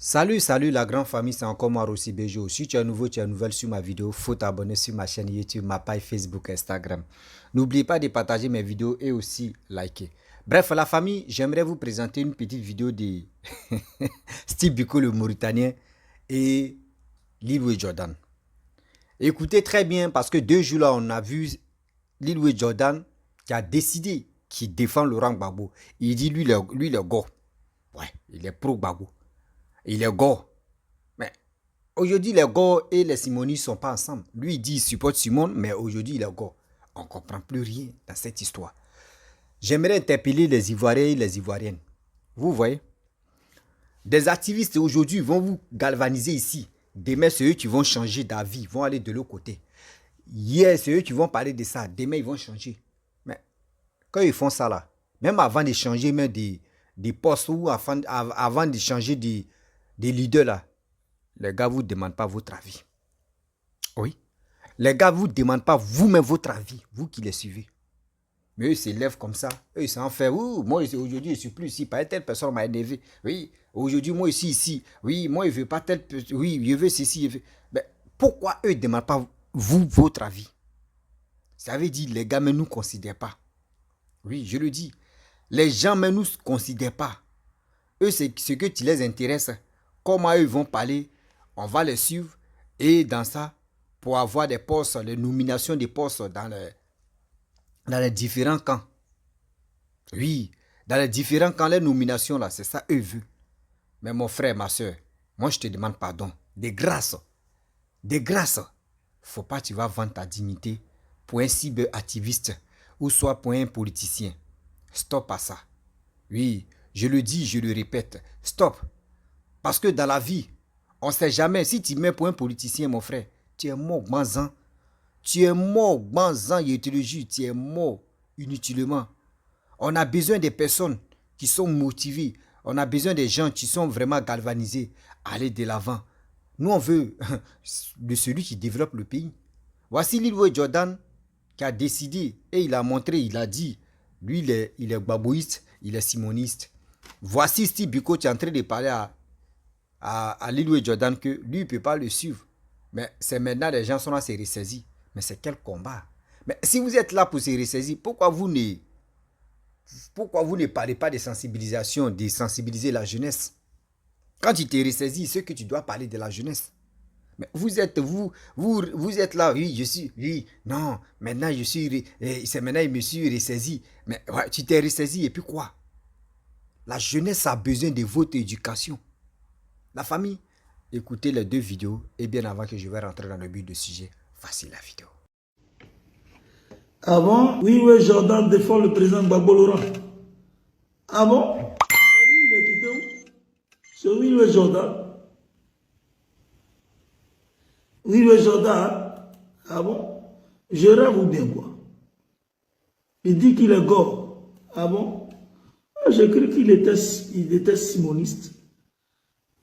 Salut la grande famille, c'est encore moi Rossi Bejo. Si tu es nouveau, tu es nouvelle sur ma vidéo, faut t'abonner sur ma chaîne YouTube, ma page Facebook, Instagram. N'oublie pas de partager mes vidéos et aussi liker. Bref, la famille, j'aimerais vous présenter une petite vidéo de Steve Biko le Mauritanien et Lil Wayne Jordan. Écoutez très bien parce que 2 jours là, on a vu Lil Wayne Jordan qui a décidé qu'il défend Laurent Gbagbo. Il dit lui le go. Ouais, il est pro Gbagbo. Il est go. Mais aujourd'hui, les go et les Simonis ne sont pas ensemble. Lui, il dit qu'il supporte Simone, mais aujourd'hui, il est go. On ne comprend plus rien dans cette histoire. J'aimerais interpeller les Ivoiriens et les Ivoiriennes. Vous voyez, des activistes aujourd'hui vont vous galvaniser ici. Demain, c'est eux qui vont changer d'avis, vont aller de l'autre côté. Hier, c'est eux qui vont parler de ça. Demain, ils vont changer. Mais quand ils font ça là, même avant de changer même des postes ou avant de changer des leaders là, les gars ne vous demandent pas votre avis. Oui. Les gars ne vous demandent pas vous-même votre avis, vous qui les suivez. Mais eux ils s'élèvent comme ça. Eux ils s'en font. Moi aujourd'hui je ne suis plus ici. Pas telle personne m'a énervé. Oui. Aujourd'hui moi je suis ici. Oui. Moi je ne veux pas telle personne. Oui. Je veux ceci. Je veux... Mais pourquoi eux ne demandent pas vous votre avis? Ça veut dire les gars ne nous considèrent pas. Oui, je le dis. Les gens ne nous considèrent pas. Eux c'est ce que tu les intéresse. Comment eux vont parler, on va les suivre. Et dans ça, pour avoir des postes, les nominations des postes dans les différents camps. Oui, dans les différents camps, les nominations là, c'est ça eux veulent. Mais mon frère, ma soeur, moi je te demande pardon. De grâce. Faut pas que tu vas vendre ta dignité pour un cyberactiviste ou soit pour un politicien. Stop à ça. Oui, je le dis, je le répète. Stop. Parce que dans la vie, on ne sait jamais. Si tu mets pour un politicien, mon frère, tu es mort, banzan. Tu es mort, banzan, je te le jure, tu es mort inutilement. On a besoin des personnes qui sont motivées. On a besoin des gens qui sont vraiment galvanisés à aller de l'avant. Nous, on veut de celui qui développe le pays. Voici Lil Wayne Jordan qui a décidé et il a montré, il a dit, lui, il est baboïste, il est simoniste. Voici Steve Biko qui est en train de parler à Lil Wayne Jordan que lui, il ne peut pas le suivre. Mais c'est maintenant, les gens sont là, c'est ressaisi. Mais c'est quel combat? Mais si vous êtes là pour se ressaisir, pourquoi vous ne parlez pas de sensibilisation, de sensibiliser la jeunesse? Quand tu te ressaisis, c'est que tu dois parler de la jeunesse. Mais vous êtes là, oui, je suis, oui, non, maintenant je suis, c'est maintenant je me suis ressaisi. Mais ouais, tu t'es ressaisi et puis quoi? La jeunesse a besoin de votre éducation. La famille, écoutez les 2 vidéos et bien avant que je vais rentrer dans le but du sujet, voici la vidéo. Ah bon? Oui, oui, Jordan défend le président Gbagbo Laurent. Ah bon? Il est quitté où? C'est oui, oui, Jordan. Oui, oui, Jordan. Ah bon? Je rêve ou bien quoi? Il dit qu'il est gore. Ah bon? J'ai cru qu'il était simoniste.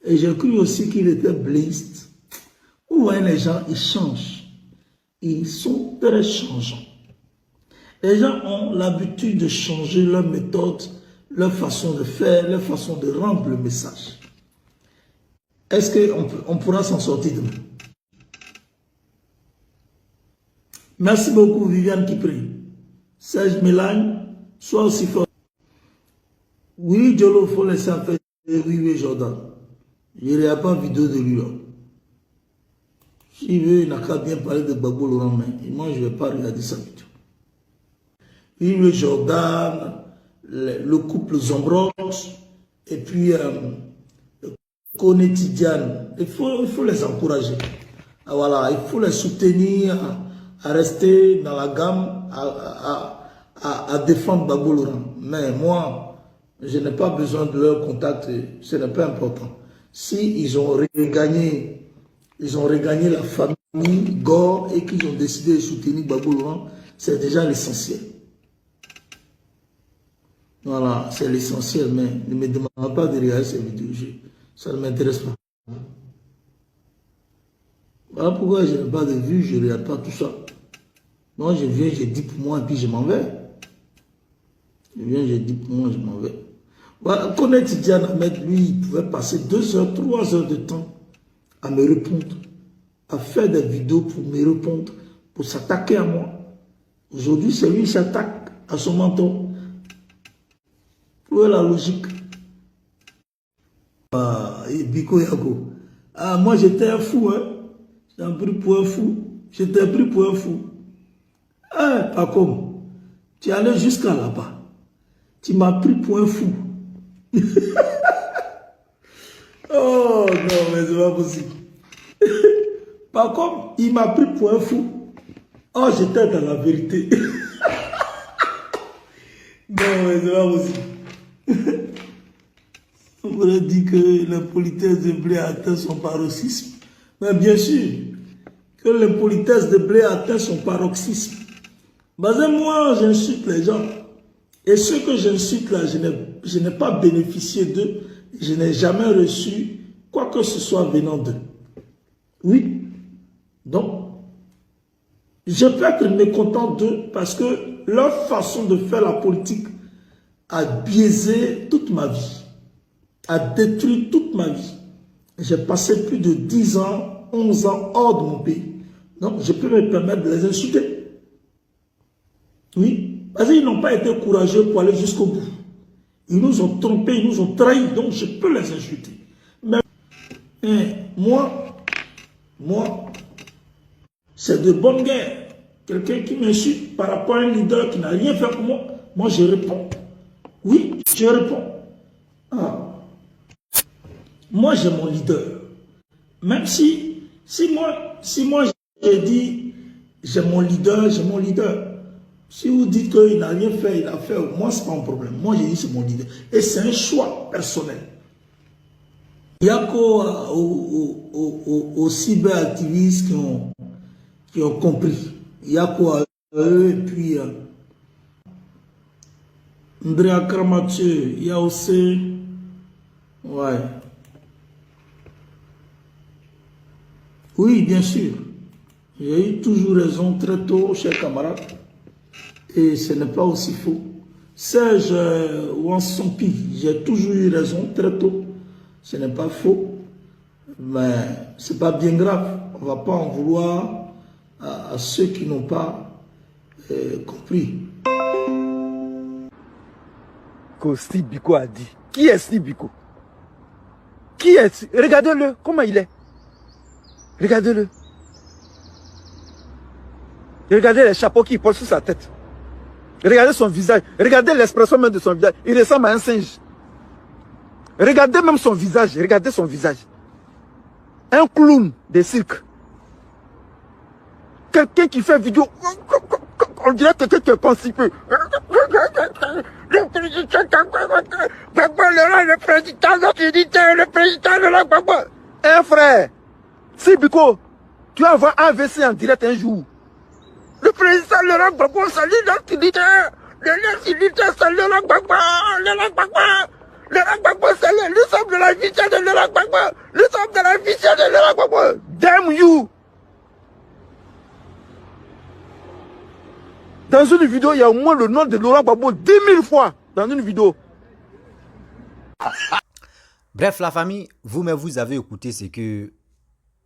Et j'ai cru aussi qu'il était bléiste. Vous voyez, les gens, ils changent. Ils sont très changeants. Les gens ont l'habitude de changer leur méthode, leur façon de faire, leur façon de rendre le message. Est-ce qu'on pourra s'en sortir demain? Merci beaucoup, Viviane qui prie. Serge Mélagne, sois aussi fort. Oui, Diolo, il faut laisser faire. Oui, oui, Jordan. Je ne regarde pas vidéo de lui là. S'il veut, il n'a qu'à bien parler de Gbagbo Laurent, mais moi, je ne vais pas regarder sa vidéo. Oui, le Jordan, le couple Zombros, et puis le Koné Tidiane. Il faut les encourager. Ah, voilà, il faut les soutenir à rester dans la gamme, à défendre Gbagbo Laurent. Mais moi, je n'ai pas besoin de leur contact, ce n'est pas important. Si ils ont regagné la famille Gore et qu'ils ont décidé de soutenir Gbagbo Laurent, c'est déjà l'essentiel. Voilà, c'est l'essentiel, mais ne me demande pas de regarder ces vidéos, ça ne m'intéresse pas. Voilà pourquoi je n'ai pas de vue, je ne regarde pas tout ça. Moi, je viens, je dis pour moi et puis je m'en vais. Je viens, je dis pour moi, je m'en vais. Voilà, Koné Tidiane Ahmed, lui, il pouvait passer 2 heures, 3 heures de temps à me répondre, à faire des vidéos pour me répondre, pour s'attaquer à moi. Aujourd'hui, c'est lui qui s'attaque à son mentor. Où est la logique? Et Biko Yago. Ah, moi j'étais un fou, hein. J'étais pris pour un fou. J'étais pris pour un fou. Ah, pas comme. Tu es allé jusqu'à là-bas. Tu m'as pris pour un fou. Oh non, mais c'est pas possible. Par contre, il m'a pris pour un fou. Oh, j'étais dans la vérité. Non, mais c'est pas possible. On pourrait dire que l'impolitesse de Blé a atteint son paroxysme. Mais bien sûr, que l'impolitesse de Blé a atteint son paroxysme. Mais moi, j'insulte les gens. Et ceux que j'insulte là, je n'ai pas bénéficié d'eux. Je n'ai jamais reçu quoi que ce soit venant d'eux. Oui. Donc, je peux être mécontent d'eux parce que leur façon de faire la politique a biaisé toute ma vie, a détruit toute ma vie. J'ai passé plus de 10 ans, 11 ans hors de mon pays. Donc, je peux me permettre de les insulter. Oui, parce qu'ils n'ont pas été courageux pour aller jusqu'au bout. Ils nous ont trompés, ils nous ont trahis, donc je peux les insulter. Mais moi, c'est de bonne guerre. Quelqu'un qui m'insulte par rapport à un leader qui n'a rien fait pour moi, moi je réponds. Oui, je réponds. Ah. Moi j'ai mon leader. Même si moi j'ai dit j'ai mon leader, j'ai mon leader. Si vous dites qu'il n'a rien fait, il a fait, moi c'est pas un problème. Moi j'ai dit c'est mon leader. Et c'est un choix personnel. Il n'y a qu'aux cyberactivistes qui ont compris. Il y a qu'à eux et puis Andrea Kramathieu, il y a aussi... Ouais. Oui, bien sûr. J'ai eu toujours raison très tôt, chers camarades. Et ce n'est pas aussi faux. Serge Wansompi, j'ai toujours eu raison très tôt. Ce n'est pas faux. Mais ce n'est pas bien grave. On ne va pas en vouloir à ceux qui n'ont pas compris. Que Steve Biko a dit. Qui est Steve Biko? Qui est? Regardez-le, comment il est. Regardez-le. Regardez les chapeaux qu'il porte sur sa tête. Regardez son visage. Regardez l'expression même de son visage. Il ressemble à un singe. Regardez même son visage. Regardez son visage. Un clown de cirque. Quelqu'un qui fait vidéo. On dirait quelqu'un qui est constipé. Le président, le président de la Gbagbo. Eh frère, si Biko, tu vas voir un AVC en direct un jour. Le président de la Gbagbo, salut notre leader. Le leader, salut la Gbagbo. Le Gbagbo. Le Gbagbo, salut. Nous sommes de la vision de la Gbagbo. Nous sommes de la vision de la Gbagbo. Damn you. Dans une vidéo, il y a au moins le nom de Laurent Gbagbo 10 000 fois dans une vidéo. Bref, la famille, vous-même, vous avez écouté ce que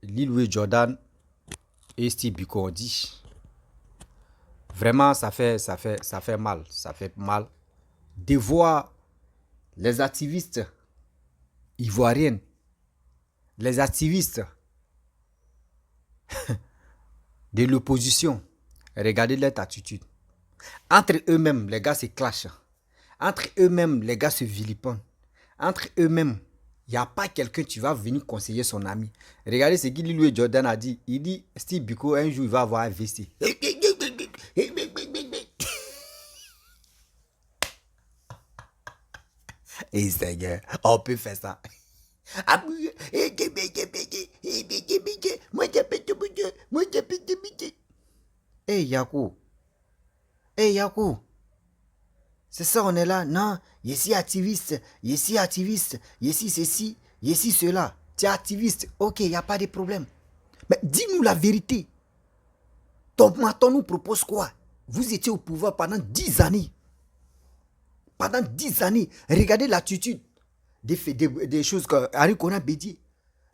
Lil Wayne Jordan et Steve Biko ont dit. Vraiment, ça fait mal. Ça fait mal de voir les activistes ivoiriens, les activistes de l'opposition. Regardez leur attitude. Entre eux-mêmes, les gars se clashent. Entre eux-mêmes, les gars se vilipendent. Entre eux-mêmes, il n'y a pas quelqu'un qui va venir conseiller son ami. Regardez ce que Lil Wayne Jordan a dit. Il dit, Steve Biko, un jour, il va avoir un VC. Et Seigneur, on peut faire ça. Hey Yakou. Hey Yakou. C'est ça, on est là. Non, ici activiste, ici activiste, ici ceci, ici cela. Tu es activiste, ok, il n'y a pas de problème. Mais dis-nous la vérité. Ton mentor nous propose quoi? Vous étiez au pouvoir pendant 10 années. Pendant 10 années, regardez l'attitude des choses que Henri Konan Bédié.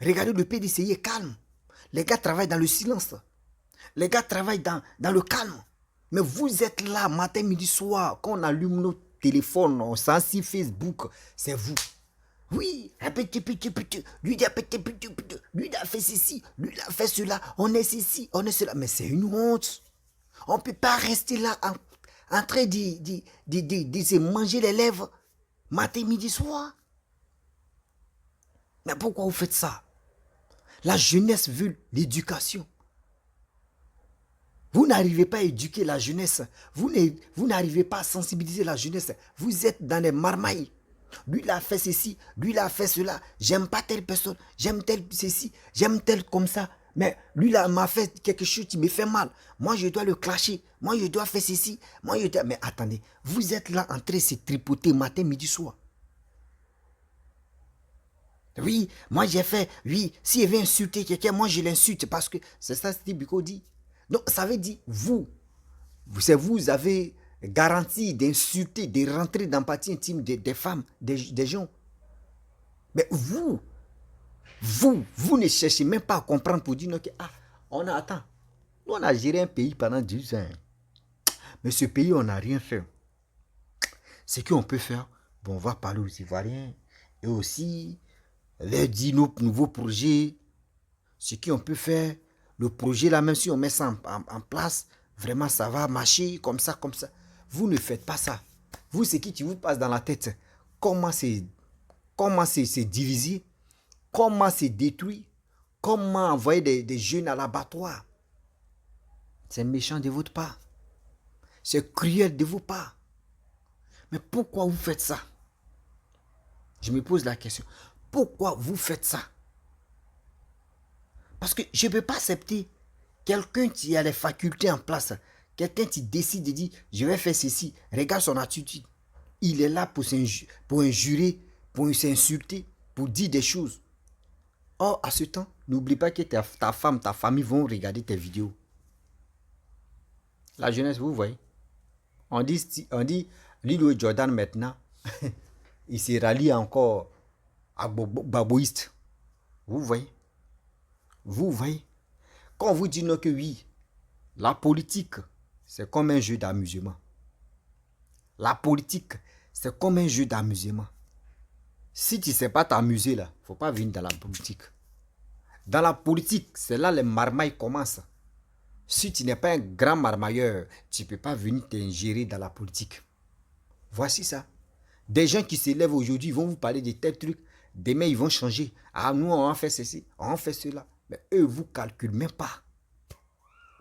Regardez le PDCI est calme. Les gars travaillent dans le silence. Les gars travaillent dans le calme. Mais vous êtes là, matin, midi, soir, quand on allume nos téléphones, on s'ensigne Facebook, c'est vous. Oui, lui il a fait ceci, lui il a fait cela, on est ceci, on est cela. Mais c'est une honte. On ne peut pas rester là en train de se manger les lèvres matin, midi, soir. Mais pourquoi vous faites ça? La jeunesse veut l'éducation. Vous n'arrivez pas à éduquer la jeunesse. Vous n'arrivez pas à sensibiliser la jeunesse. Vous êtes dans les marmailles. Lui, il a fait ceci, lui, il a fait cela. J'aime pas telle personne, j'aime tel ceci, j'aime tel comme ça. Mais lui, là, m'a fait quelque chose qui me fait mal. Moi, je dois le clasher. Moi, je dois faire ceci. Moi, je dois... Mais attendez, vous êtes là en train de se tripoter matin, midi, soir. Oui, moi j'ai fait, oui, s'il veut insulter quelqu'un, moi je l'insulte parce que c'est ça Steve Biko dit. Donc ça veut dire, vous avez garanti d'insulter, de rentrer dans l'empathie intime des femmes, des gens. Mais vous ne cherchez même pas à comprendre pour dire que, attends, nous on a géré un pays pendant 10 ans. Mais ce pays, on n'a rien fait. Ce qu'on peut faire, bon, on va parler aux Ivoiriens et aussi... leur dit nos nouveaux projets, ce qu'on peut faire, le projet là, même si on met ça en place, vraiment ça va marcher comme ça, comme ça. Vous ne faites pas ça. Vous, ce qui vous passe dans la tête, comment c'est divisé, comment c'est détruit, comment envoyer des jeunes à l'abattoir. C'est méchant de votre part. C'est cruel de votre part. Mais pourquoi vous faites ça? Je me pose la question. Pourquoi vous faites ça? Parce que je ne peux pas accepter quelqu'un qui a les facultés en place, quelqu'un qui décide de dire, je vais faire ceci, regarde son attitude. Il est là pour injurer, pour s'insulter, pour dire des choses. Or, à ce temps, n'oublie pas que ta femme, ta famille vont regarder tes vidéos. La jeunesse, vous voyez. On dit Lilo Jordan maintenant, il se rallie encore à baboïste. Vous voyez? Vous voyez? Quand on vous dit non que oui, la politique, c'est comme un jeu d'amusement. La politique, c'est comme un jeu d'amusement. Si tu ne sais pas t'amuser là, il ne faut pas venir dans la politique. Dans la politique, c'est là les marmailles commencent. Si tu n'es pas un grand marmailleur, tu ne peux pas venir t'ingérer dans la politique. Voici ça. Des gens qui s'élèvent aujourd'hui vont vous parler de tels trucs. Demain, ils vont changer. Ah, nous, on a fait ceci, on a fait cela. Mais eux, vous ne calculent même pas.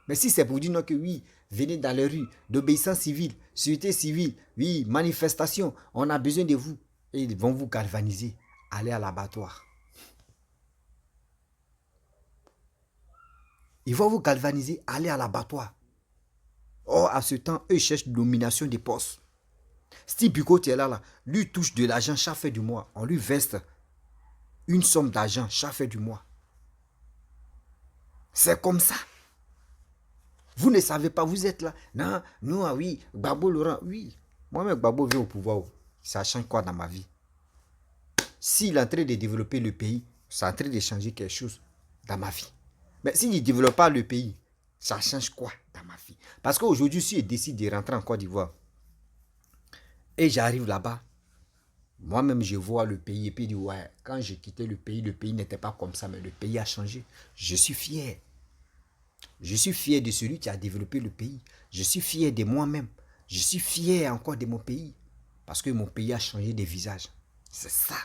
Mais si c'est pour dire non que oui, venez dans les rues, d'obéissance civile, sûreté civile, oui, manifestation, on a besoin de vous. Et ils vont vous galvaniser. Allez à l'abattoir. Ils vont vous galvaniser, aller à l'abattoir. Or, à ce temps, eux cherchent une nomination des postes. Steve Biko est là, lui touche de l'argent chaque fin du mois. On lui verse une somme d'argent chaque fin du mois. C'est comme ça. Vous ne savez pas, vous êtes là. Non, nous, ah oui, Gbagbo Laurent, oui. Moi-même, Gbagbo vient au pouvoir. Ça change quoi dans ma vie? S'il est en train de développer le pays, c'est en train de changer quelque chose dans ma vie. Mais s'il ne développe pas le pays, ça change quoi dans ma vie? Parce qu'aujourd'hui, si je décide de rentrer en Côte d'Ivoire, et j'arrive là-bas, moi-même, je vois le pays et puis je dis, ouais, quand j'ai quitté le pays n'était pas comme ça, mais le pays a changé. Je suis fier. Je suis fier de celui qui a développé le pays. Je suis fier de moi-même. Je suis fier encore de mon pays. Parce que mon pays a changé de visage. C'est ça.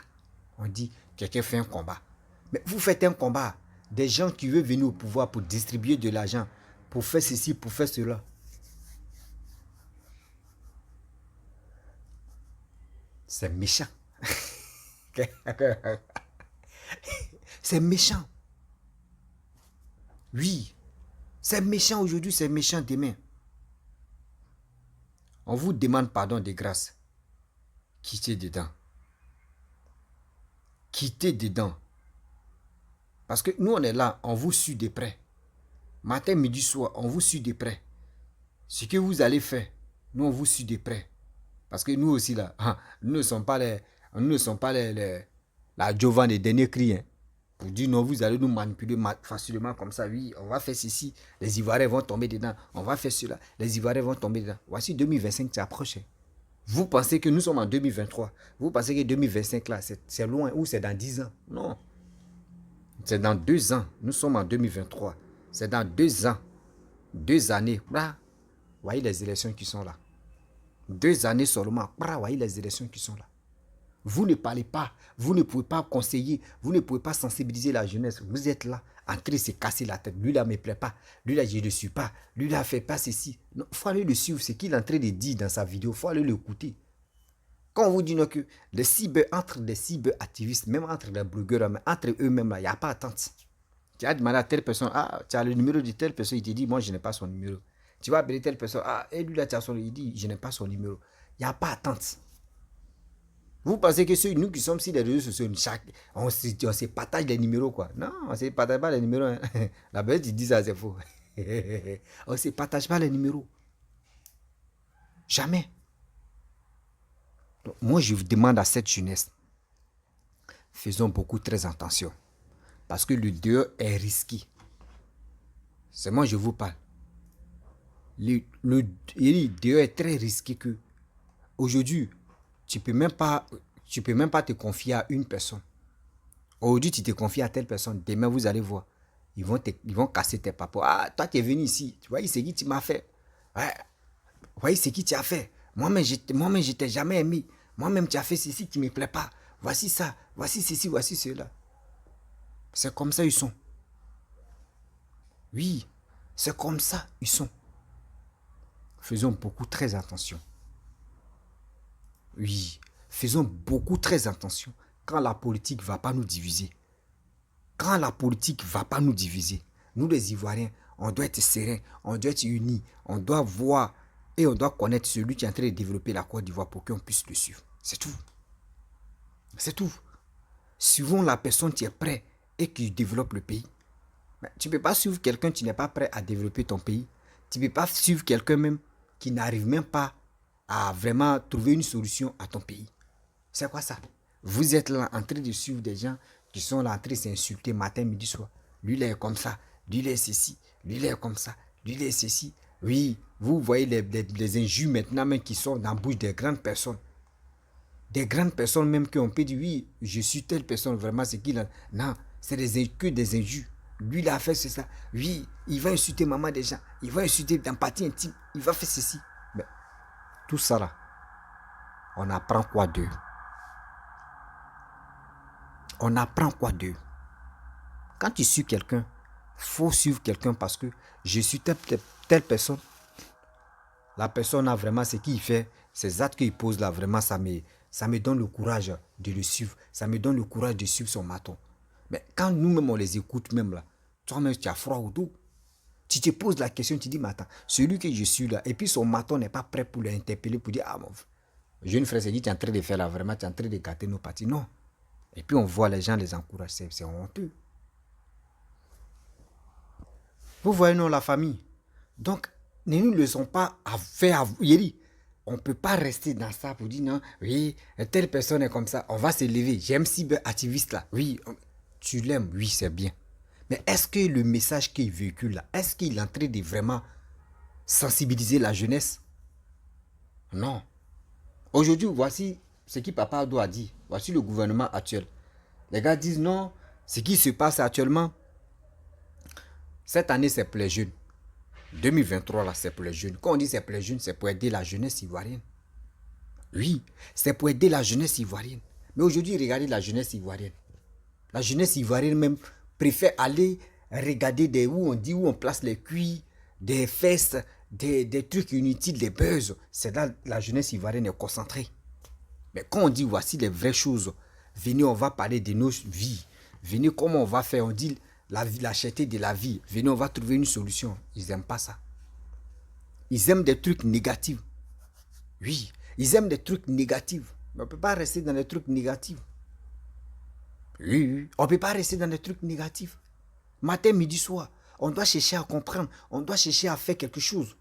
On dit, quelqu'un fait un combat. Mais vous faites un combat. Des gens qui veulent venir au pouvoir pour distribuer de l'argent, pour faire ceci, pour faire cela. C'est méchant. C'est méchant. Oui. C'est méchant aujourd'hui, c'est méchant demain. On vous demande pardon de grâce. Quittez dedans. Quittez dedans. Parce que nous, on est là, on vous suit de près. Matin, midi, soir, on vous suit de près. Ce que vous allez faire, nous, on vous suit de près. Parce que nous aussi, là, nous ne sommes pas la Jovan des derniers cris. Hein. Pour dire non, vous allez nous manipuler facilement comme ça. Oui, on va faire ceci. Les Ivoiriens vont tomber dedans. On va faire cela. Les Ivoiriens vont tomber dedans. Voici 2025 qui approche. Hein. Vous pensez que nous sommes en 2023. Vous pensez que 2025, là, c'est loin ou c'est dans 10 ans. Non. C'est dans 2 ans. Nous sommes en 2023. C'est dans 2 ans. 2 années. Voilà. Voyez les élections qui sont là. 2 années seulement. Voyez les élections qui sont là. Vous ne parlez pas, vous ne pouvez pas conseiller, vous ne pouvez pas sensibiliser la jeunesse. Vous êtes là, en train de se casser la tête. Lui là ne me plaît pas, lui là je ne le suis pas, lui là fait pas ceci. Il faut aller le suivre, ce qu'il est en train de dire dans sa vidéo, il faut aller l'écouter. Quand on vous dit non, que entre les cyberactivistes, même entre les blogueurs, entre eux-mêmes, il n'y a pas d'attente. Tu as demandé à telle personne, tu as le numéro de telle personne, il te dit, moi je n'ai pas son numéro. Tu vas appeler telle personne, et lui là tu as son numéro, il dit, je n'ai pas son numéro. Il n'y a pas d'attente. Vous pensez que nous qui sommes sur les réseaux sociaux, on se partage les numéros, quoi. Non, on ne se partage pas les numéros. Hein. La bête, il dit ça, c'est faux. On ne se partage pas les numéros. Jamais. Donc, moi, je vous demande à cette jeunesse, faisons beaucoup très attention. Parce que le dehors est risqué. C'est moi, je vous parle. Le dehors est très risqué que aujourd'hui, tu peux même pas te confier à une personne. Aujourd'hui, tu te confies à telle personne. Demain, vous allez voir. Ils vont casser tes papas. Ah, toi, tu es venu ici. Tu vois, c'est qui tu m'as fait. Ouais. Voyez, c'est qui tu as fait. Moi-même, je t'ai jamais aimé. Moi-même, tu as fait ceci qui ne me plaît pas. Voici ça. Voici ceci, voici cela. C'est comme ça ils sont. Oui, c'est comme ça ils sont. Faisons beaucoup très attention. Oui, faisons beaucoup très attention quand la politique ne va pas nous diviser. Quand la politique ne va pas nous diviser, nous les Ivoiriens, on doit être sereins, on doit être unis, on doit voir et on doit connaître celui qui est en train de développer la Côte d'Ivoire pour qu'on puisse le suivre. C'est tout. C'est tout. Suivons la personne qui est prête et qui développe le pays. Mais tu ne peux pas suivre quelqu'un qui n'est pas prêt à développer ton pays. Tu ne peux pas suivre quelqu'un même qui n'arrive même pas à vraiment trouver une solution à ton pays. C'est quoi ça? Vous êtes là en train de suivre des gens qui sont là en train de s'insulter matin, midi, soir. Lui, il est comme ça. Lui, il est ceci. Lui, il est comme ça. Lui, il est ceci. Oui, vous voyez les injures maintenant même qui sont dans la bouche des grandes personnes. Des grandes personnes même qui ont peut dire, oui, je suis telle personne, vraiment, c'est qu'il a... Non, c'est que des injures. Lui, il a fait ça. Oui, il va insulter maman des gens. Il va insulter d'empathie intime. Il va faire ceci. Mais tout ça là, on apprend quoi d'eux? On apprend quoi d'eux? Quand tu suis quelqu'un, il faut suivre quelqu'un parce que je suis telle personne. La personne a vraiment ce qu'il fait, ces actes qu'il pose là, vraiment, ça me donne le courage de le suivre. Ça me donne le courage de suivre son maton. Mais quand nous-mêmes, on les écoute même là, toi-même, tu as froid au dos. Tu te poses la question, tu dis, mais attends, celui que je suis là, et puis son maton n'est pas prêt pour l'interpeller, pour dire, ah mon jeune frère, c'est dit, tu es en train de faire là, vraiment, tu es en train de gâter nos parties. Non. Et puis on voit les gens les encourager, c'est honteux. Vous voyez, non, la famille. Donc, ne nous laissons pas faire. On ne peut pas rester dans ça pour dire non, oui, telle personne est comme ça, on va se lever. J'aime cyberactiviste là. Oui, tu l'aimes, oui, c'est bien. Mais est-ce que le message qu'il véhicule là, est-ce qu'il est en train de vraiment sensibiliser la jeunesse? Non. Aujourd'hui, voici ce que Papa Ado a dit. Voici le gouvernement actuel. Les gars disent non, ce qui se passe actuellement, cette année c'est pour les jeunes. 2023 là, c'est pour les jeunes. Quand on dit c'est pour les jeunes, c'est pour aider la jeunesse ivoirienne. Oui, c'est pour aider la jeunesse ivoirienne. Mais aujourd'hui, regardez la jeunesse ivoirienne. La jeunesse ivoirienne même préfère aller regarder où on place les cuits, des fesses, des trucs inutiles, des buzz. C'est là la jeunesse ivoirienne est concentrée. Mais quand on dit voici les vraies choses, venez, on va parler de nos vies. Venez, comment on va faire? On dit la cherté de la vie. Venez, on va trouver une solution. Ils n'aiment pas ça. Ils aiment des trucs négatifs. Oui, ils aiment des trucs négatifs. Mais on ne peut pas rester dans des trucs négatifs. Oui, on ne peut pas rester dans des trucs négatifs. Matin, midi, soir, on doit chercher à comprendre. On doit chercher à faire quelque chose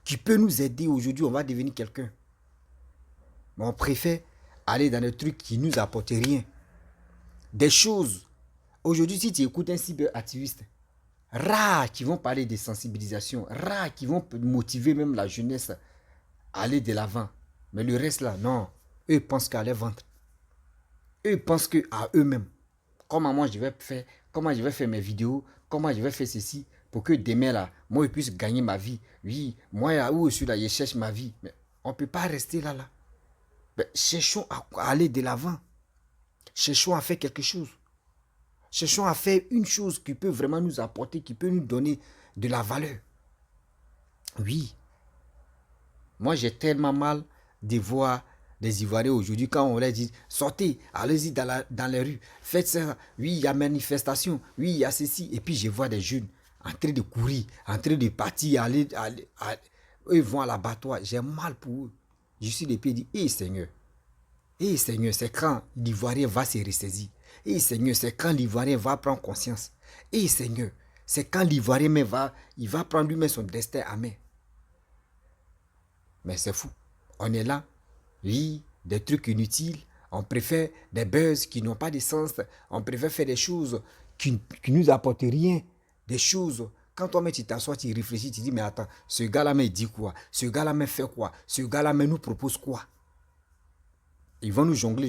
qui peut nous aider aujourd'hui. On va devenir quelqu'un. Mais on préfère aller dans des trucs qui ne nous apportent rien. Des choses. Aujourd'hui, si tu écoutes un cyberactiviste, rares qui vont parler de sensibilisation, rares qui vont motiver même la jeunesse à aller de l'avant. Mais le reste là, non. Eux pensent qu'à leur ventre. Eux pensent qu'à eux-mêmes. Comment moi je vais faire, comment je vais faire mes vidéos, comment je vais faire ceci pour que demain là, moi je puisse gagner ma vie. Oui, moi là où je suis là, je cherche ma vie. Mais on ne peut pas rester là. Mais cherchons à aller de l'avant. Cherchons à faire quelque chose. Cherchons à faire une chose qui peut vraiment nous apporter, qui peut nous donner de la valeur. Oui. Moi, j'ai tellement mal de voir des Ivoiriens aujourd'hui quand on leur dit sortez, allez-y dans les rues, faites ça. Oui, il y a manifestation. Oui, il y a ceci. Et puis, je vois des jeunes en train de courir, en train de partir, eux ils vont à l'abattoir. J'ai mal pour eux. Je suis les pieds et dis, hé Seigneur, c'est quand l'Ivoirien va se ressaisir. Et Seigneur, c'est quand l'Ivoirien va prendre conscience. Et Seigneur, c'est quand l'Ivoirien il va prendre lui-même son destin à main. Mais c'est fou. On est là, oui, des trucs inutiles. On préfère des buzz qui n'ont pas de sens. On préfère faire des choses qui ne nous apportent rien. Des choses, quand toi-même tu t'assois, tu réfléchis, tu dis, mais attends, ce gars-là me dit quoi? Ce gars-là me fait quoi? Ce gars-là nous propose quoi? Ils vont nous jongler.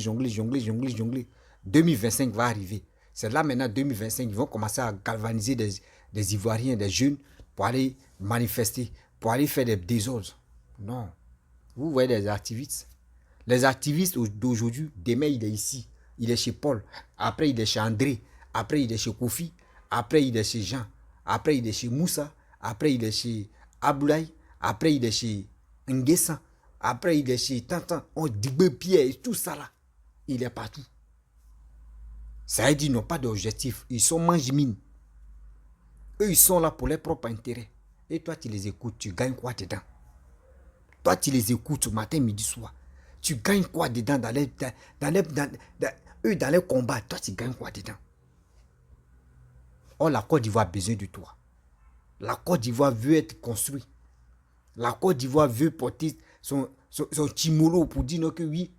2025 va arriver. C'est là maintenant, 2025, ils vont commencer à galvaniser des Ivoiriens, des jeunes, pour aller manifester, pour aller faire des désordres. Non. Vous voyez les activistes. Les activistes d'aujourd'hui, demain, il est ici. Il est chez Paul. Après, il est chez André. Après, il est chez Kofi. Après, il est chez Jean. Après, il est chez Moussa. Après, il est chez Aboulaye. Après, il est chez Nguessan. Après, il est chez Tantan. On dit Pierre, tout ça là. Il est partout. Ça veut dire qu'ils n'ont pas d'objectif. Ils sont mange-mine. Eux, ils sont là pour leur propre intérêt. Et toi, tu les écoutes, tu gagnes quoi dedans? Toi, tu les écoutes matin, midi, soir. Tu gagnes quoi dedans dans les combats? Toi, tu gagnes quoi dedans? Oh, la Côte d'Ivoire a besoin de toi. La Côte d'Ivoire veut être construite. La Côte d'Ivoire veut porter son timolo pour dire que oui.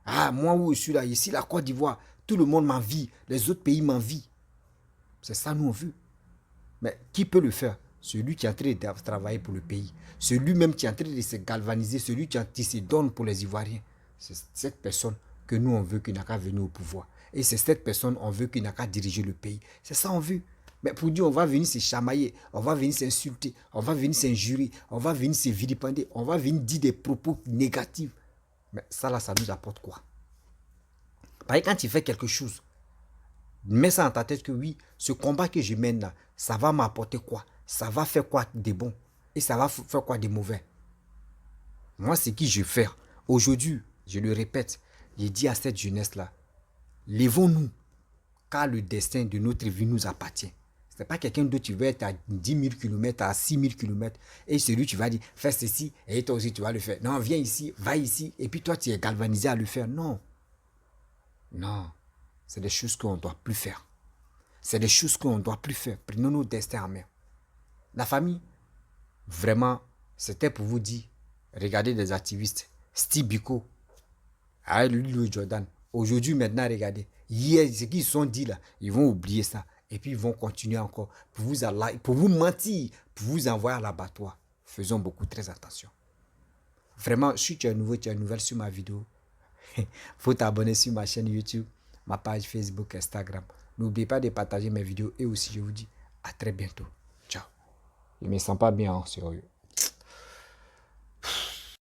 Ah, moi où je suis là, ici, la Côte d'Ivoire, tout le monde m'envie. Les autres pays m'envient. C'est ça, nous, on veut. Mais qui peut le faire? Celui qui est en train de travailler pour le pays. Celui-même qui est en train de se galvaniser. Celui qui se donne pour les Ivoiriens. C'est cette personne que nous, on veut qu'il n'a qu'à venir au pouvoir. Et c'est cette personne, on veut qu'il n'a qu'à diriger le pays. C'est ça, on veut. Mais pour dire, on va venir se chamailler, on va venir s'insulter, on va venir s'injurer, on va venir se vilipender, on va venir dire des propos négatifs. Mais ça, là, ça nous apporte quoi? Parce que quand tu fais quelque chose, mets ça dans ta tête que oui, ce combat que je mène là, ça va m'apporter quoi? Ça va faire quoi de bon? Et ça va faire quoi de mauvais? Moi, c'est qui je vais faire. Aujourd'hui, je le répète, j'ai dit à cette jeunesse-là, levons-nous, car le destin de notre vie nous appartient. Ce n'est pas quelqu'un d'autre qui veut être à 10 000 km, à 6 000 km, et celui tu vas dire, fais ceci, et toi aussi tu vas le faire. Non, viens ici, va ici, et puis toi tu es galvanisé à le faire. Non. Non. C'est des choses qu'on ne doit plus faire. C'est des choses qu'on ne doit plus faire. Prenons nos destins en main. La famille, vraiment, c'était pour vous dire, regardez des activistes, Steve Biko, Louis Jordan. Aujourd'hui, maintenant, regardez. Hier, ce qu'ils se sont dit là, ils vont oublier ça. Et puis, ils vont continuer encore pour vous mentir, pour vous envoyer à l'abattoir. Faisons beaucoup très attention. Vraiment, si tu es nouveau, tu es nouvelle sur ma vidéo, faut t'abonner sur ma chaîne YouTube, ma page Facebook, Instagram. N'oubliez pas de partager mes vidéos et aussi, je vous dis à très bientôt. Ciao. Je ne me sens pas bien, sérieux.